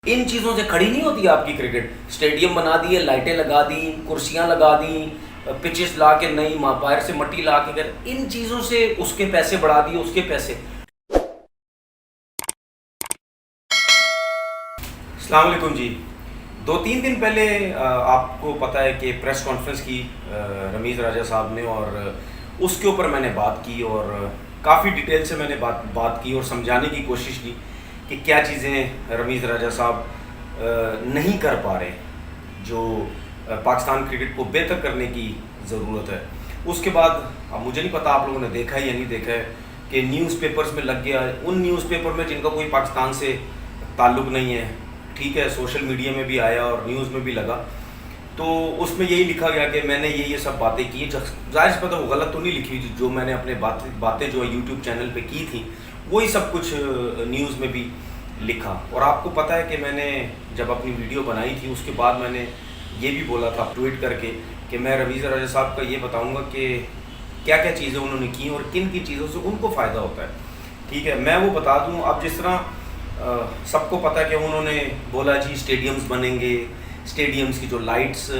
ان چیزوں سے کھڑی نہیں ہوتی آپ کی کرکٹ. اسٹیڈیم بنا دیے, لائٹیں لگا دیں, کرسیاں لگا دیں, پچز لا کے نئی باہر سے مٹی لا کے, ان چیزوں سے اس کے پیسے بڑھا دیے, اس کے پیسے. السلام علیکم جی. 2-3 دن پہلے آپ کو پتہ ہے کہ پریس کانفرنس کی رمیز راجہ صاحب نے, اور اس کے اوپر میں نے بات کی اور کافی ڈیٹیل سے میں نے بات کی اور سمجھانے کی کوشش کی کہ کیا چیزیں رمیز راجہ صاحب نہیں کر پا رہے جو پاکستان کرکٹ کو بہتر کرنے کی ضرورت ہے. اس کے بعد اب مجھے نہیں پتہ آپ لوگوں نے دیکھا ہے یا نہیں دیکھا ہے کہ نیوز پیپرز میں لگ گیا, ان نیوز پیپر میں جن کا کوئی پاکستان سے تعلق نہیں ہے, ٹھیک ہے, سوشل میڈیا میں بھی آیا اور نیوز میں بھی لگا, تو اس میں یہی لکھا گیا کہ میں نے یہ سب باتیں کی. ظاہر سے پتہ وہ غلط تو نہیں لکھی ہوئی, جو میں نے اپنے باتیں جو یوٹیوب چینل پہ کی تھیں وہی سب کچھ نیوز میں بھی لکھا. اور آپ کو پتہ ہے کہ میں نے جب اپنی ویڈیو بنائی تھی اس کے بعد میں نے یہ بھی بولا تھا ٹویٹ کر کے کہ میں رمیز راجہ صاحب کا یہ بتاؤں گا کہ کیا کیا چیزیں انہوں نے کی اور کن کی چیزوں سے ان کو فائدہ ہوتا ہے. ٹھیک ہے, میں وہ بتا دوں. اب جس طرح سب کو پتہ کہ انہوں نے بولا جی اسٹیڈیمز بنیں گے, اسٹیڈیمز کی جو لائٹس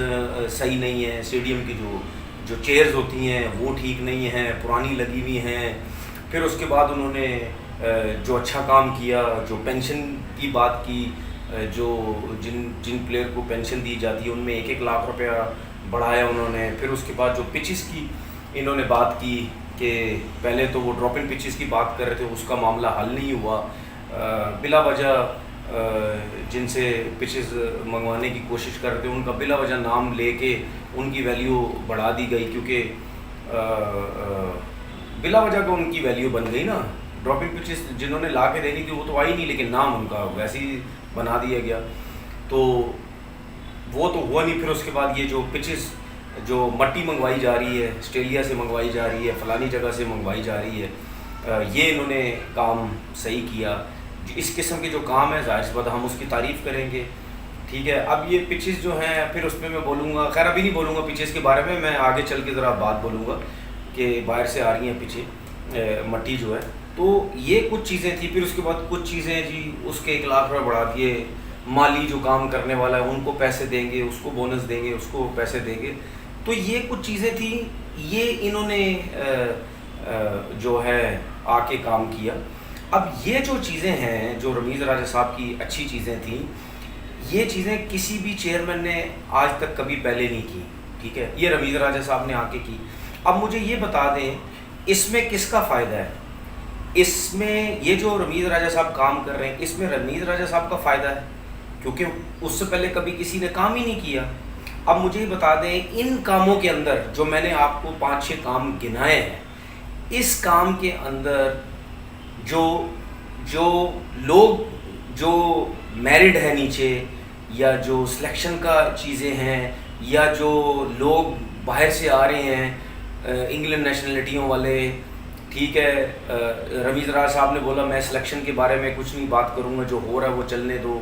صحیح نہیں ہیں, اسٹیڈیم کی جو چیئرز ہوتی ہیں وہ ٹھیک نہیں ہیں, پرانی لگی ہوئی ہیں. پھر اس کے بعد انہوں نے جو اچھا کام کیا, جو پینشن کی بات کی, جو جن پلیئر کو پینشن دی جاتی ہے ان میں 1-1 لاکھ روپیہ بڑھایا انہوں نے. پھر اس کے بعد جو پچز کی انہوں نے بات کی کہ پہلے تو وہ ڈراپ ان پچز کی بات کر رہے تھے, اس کا معاملہ حل نہیں ہوا. بلا وجہ جن سے پچز منگوانے کی کوشش کر رہے تھے ان کا بلا وجہ نام لے کے ان کی ویلیو بڑھا دی گئی, کیونکہ بلا وجہ کو ان کی ویلیو بن گئی نا. ڈراپ ان پچز جنہوں نے لا کے دینی تھی وہ تو آئی نہیں, لیکن نام ان کا ویسے ہی بنا دیا گیا, تو وہ تو ہوا نہیں. پھر اس کے بعد یہ جو پچز جو مٹی منگوائی جا رہی ہے, آسٹریلیا سے منگوائی جا رہی ہے, فلانی جگہ سے منگوائی جا رہی ہے, یہ انہوں نے کام صحیح کیا. اس قسم کے جو کام ہے ظاہر سی بات ہم اس کی تعریف کریں گے. ٹھیک ہے, اب یہ پچز جو ہیں پھر اس میں بولوں گا, خیر ابھی نہیں بولوں گا پچز کے بارے میں آگے چل کے ذرا بات بولوں گا کہ باہر سے آ رہی ہیں پیچھے مٹی جو ہے. تو یہ کچھ چیزیں تھیں. پھر اس کے بعد کچھ چیزیں جی اس کے 1 لاکھ روپے بڑھا دیے, مالی جو کام کرنے والا ہے ان کو پیسے دیں گے, اس کو بونس دیں گے, اس کو پیسے دیں گے. تو یہ کچھ چیزیں تھیں, یہ انہوں نے جو ہے آ کے کام کیا. اب یہ جو چیزیں ہیں جو رمیز راجہ صاحب کی اچھی چیزیں تھیں, یہ چیزیں کسی بھی چیئرمین نے آج تک کبھی پہلے نہیں کی. ٹھیک ہے, یہ رمیز راجہ صاحب نے آ کے کی. اب مجھے یہ بتا دیں اس میں کس کا فائدہ ہے, اس میں یہ جو رمیز راجہ صاحب کام کر رہے ہیں اس میں رمیز راجہ صاحب کا فائدہ ہے کیونکہ اس سے پہلے کبھی کسی نے کام ہی نہیں کیا. اب مجھے یہ بتا دیں ان کاموں کے اندر جو میں نے آپ کو 5-6 کام گنائے ہیں, اس کام کے اندر جو لوگ جو میرڈ ہیں نیچے, یا جو سلیکشن کا چیزیں ہیں, یا جو لوگ باہر سے آ رہے ہیں انگلینڈ نیشنلٹیوں والے, ٹھیک ہے, رمیز راجہ صاحب نے بولا میں سلیکشن کے بارے میں کچھ نہیں بات کروں گا, جو ہو رہا ہے وہ چلنے دو.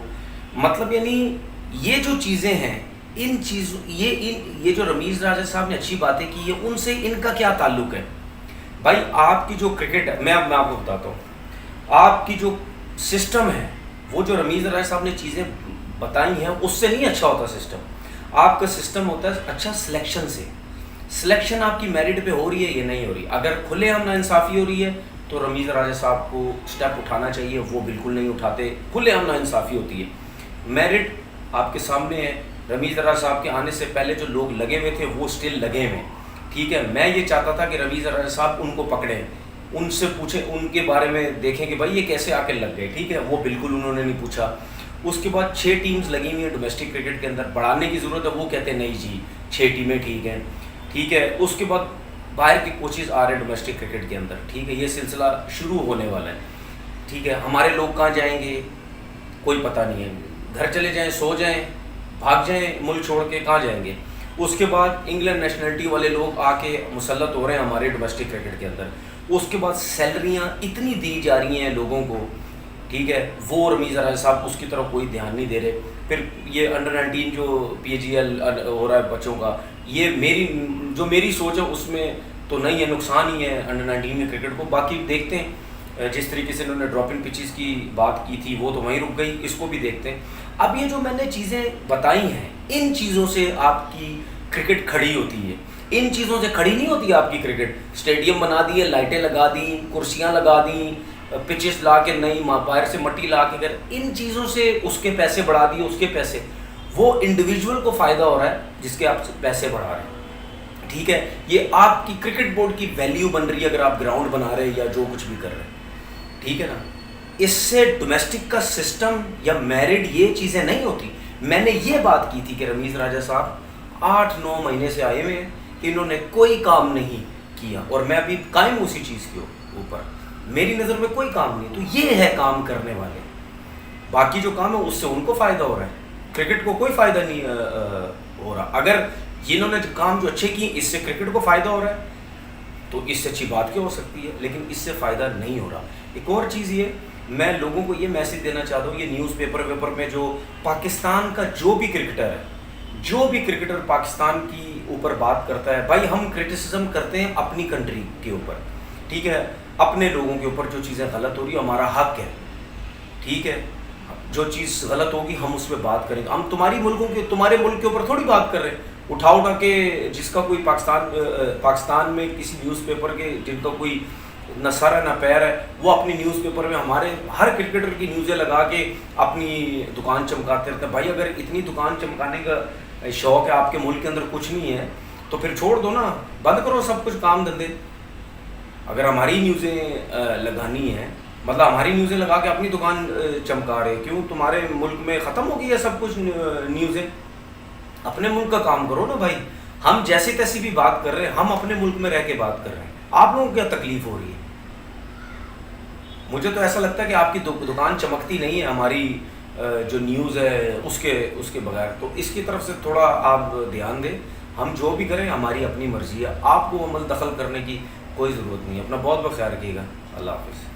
مطلب یعنی یہ جو چیزیں ہیں ان چیزوں یہ جو رمیز راجہ صاحب نے اچھی باتیں کی ہیں ان سے ان کا کیا تعلق ہے بھائی. آپ کی جو کرکٹ ہے, میں آپ کو بتاتا ہوں, آپ کی جو سسٹم ہے وہ جو رمیز راجہ صاحب نے چیزیں بتائی ہیں اس سے نہیں اچھا ہوتا سسٹم. آپ کا سسٹم ہوتا ہے اچھا سلیکشن سے. سلیکشن آپ کی میرٹ پہ ہو رہی ہے یا نہیں ہو رہی. اگر کھلے عام ناانصافی ہو رہی ہے تو رمیز راجہ صاحب کو سٹیپ اٹھانا چاہیے, وہ بالکل نہیں اٹھاتے. کھلے عام ناانصافی ہوتی ہے, میرٹ آپ کے سامنے ہے. رمیز راجہ صاحب کے آنے سے پہلے جو لوگ لگے ہوئے تھے وہ سٹل لگے ہوئے. ٹھیک ہے, میں یہ چاہتا تھا کہ رمیز راجہ صاحب ان کو پکڑیں, ان سے پوچھیں, ان کے بارے میں دیکھیں کہ بھائی یہ کیسے آ کے لگ گئے. ٹھیک ہے, وہ بالکل انہوں نے نہیں پوچھا. اس کے بعد 6 ٹیمز لگی ہوئی ہیں ڈومیسٹک کرکٹ کے اندر, بڑھانے کی ضرورت ہے, وہ کہتے ہیں نہیں جی 6 ٹیمیں ٹھیک ہیں. ٹھیک ہے, اس کے بعد باہر کے کوچز آ رہے ہیں ڈومیسٹک کرکٹ کے اندر. ٹھیک ہے, یہ سلسلہ شروع ہونے والا ہے. ٹھیک ہے, ہمارے لوگ کہاں جائیں گے کوئی پتہ نہیں ہے, گھر چلے جائیں, سو جائیں, بھاگ جائیں ملک چھوڑ کے, کہاں جائیں گے. اس کے بعد انگلینڈ نیشنلٹی والے لوگ آ کے مسلط ہو رہے ہیں ہمارے ڈومیسٹک کرکٹ کے اندر. اس کے بعد سیلریاں اتنی دی جا رہی ہیں لوگوں کو, ٹھیک ہے, وہ رمیز راجہ صاحب اس کی طرف کوئی دھیان نہیں دے رہے. پھر یہ انڈر-19 جو PGL ہو رہا ہے بچوں کا, یہ میری سوچ ہے اس میں تو نہیں ہے, نقصان ہی ہے انڈر-19 میں کرکٹ کو. باقی دیکھتے ہیں جس طریقے سے انہوں نے ڈراپ ان پچز کی بات کی تھی وہ تو وہیں رک گئی, اس کو بھی دیکھتے ہیں. اب یہ جو میں نے چیزیں بتائی ہیں ان چیزوں سے آپ کی کرکٹ کھڑی ہوتی ہے، ان چیزوں سے کھڑی نہیں ہوتی آپ کی کرکٹ. اسٹیڈیم بنا دیے، لائٹیں لگا دیں، کرسیاں لگا دیں، پچز لا کے نئی باہر سے مٹی لا کے کر، ان چیزوں سے اس کے پیسے بڑھا دیے، اس کے پیسے. وہ انڈیویجول کو فائدہ ہو رہا ہے جس کے آپ پیسے بڑھا رہے ہیں. ٹھیک ہے، یہ آپ کی کرکٹ بورڈ کی ویلیو بن رہی ہے اگر آپ گراؤنڈ بنا رہے ہیں یا جو کچھ بھی کر رہے ہیں. ٹھیک ہے نا. اس سے ڈومیسٹک کا سسٹم یا میرڈ یہ چیزیں نہیں ہوتی. میں نے یہ بات کی تھی کہ رمیز راجہ صاحب 8-9 مہینے سے آئے ہوئے ہیں، انہوں نے کوئی کام نہیں کیا، اور میں ابھی قائم اسی چیز کے اوپر، میری نظر میں کوئی کام نہیں. تو یہ ہے کام کرنے والے. باقی جو کام ہے اس سے ان کو فائدہ ہو رہا ہے، کرکٹ کو کوئی فائدہ نہیں ہو رہا. اگر جنہوں نے کام جو اچھے کیے اس سے کرکٹ کو فائدہ ہو رہا ہے تو اس سے اچھی بات کیا ہو سکتی ہے، لیکن اس سے فائدہ نہیں ہو رہا. ایک اور چیز یہ، میں لوگوں کو یہ میسج دینا چاہتا ہوں، یہ نیوز پیپر میں جو پاکستان کا جو بھی کرکٹر ہے، جو بھی کرکٹر پاکستان کی اوپر بات کرتا ہے، بھائی ہم کرٹیسزم کرتے ہیں اپنی کنٹری کے اوپر. ٹھیک ہے، اپنے لوگوں کے اوپر جو چیزیں غلط ہو رہی ہے ہمارا حق ہے. ٹھیک ہے، جو چیز غلط ہوگی ہم اس پہ بات کریں گے. ہم تمہارے ملک کے اوپر تھوڑی بات کر رہے ہیں. اٹھا کے جس کا کوئی پاکستان میں کسی نیوز پیپر کے جن کا کوئی نہ سر ہے نہ پیر ہے، وہ اپنی نیوز پیپر میں ہمارے ہر کرکٹر کی نیوزیں لگا کے اپنی دکان چمکاتے رہتے ہیں. بھائی اگر اتنی دکان چمکانے کا شوق ہے، آپ کے ملک کے اندر کچھ نہیں ہے تو پھر چھوڑ دو نا، بند کرو سب کچھ کام دھندے. اگر ہماری نیوزیں لگانی ہیں، مطلب ہماری نیوزیں لگا کے اپنی دکان چمکا رہے، کیوں تمہارے ملک میں ختم ہو گئی ہے سب کچھ نیوزیں؟ اپنے ملک کا کام کرو نا بھائی. ہم جیسی تیسی بھی بات کر رہے ہیں، ہم اپنے ملک میں رہ کے بات کر رہے ہیں، آپ لوگوں کو کیا تکلیف ہو رہی ہے؟ مجھے تو ایسا لگتا ہے کہ آپ کی دکان چمکتی نہیں ہے ہماری جو نیوز ہے اس کے بغیر. تو اس کی طرف سے تھوڑا آپ دھیان دیں. ہم جو بھی کریں ہماری اپنی مرضی ہے، آپ کو عمل دخل کرنے کی کوئی ضرورت نہیں ہے. اپنا بہت بہت خیال رکھیے گا. اللہ حافظ.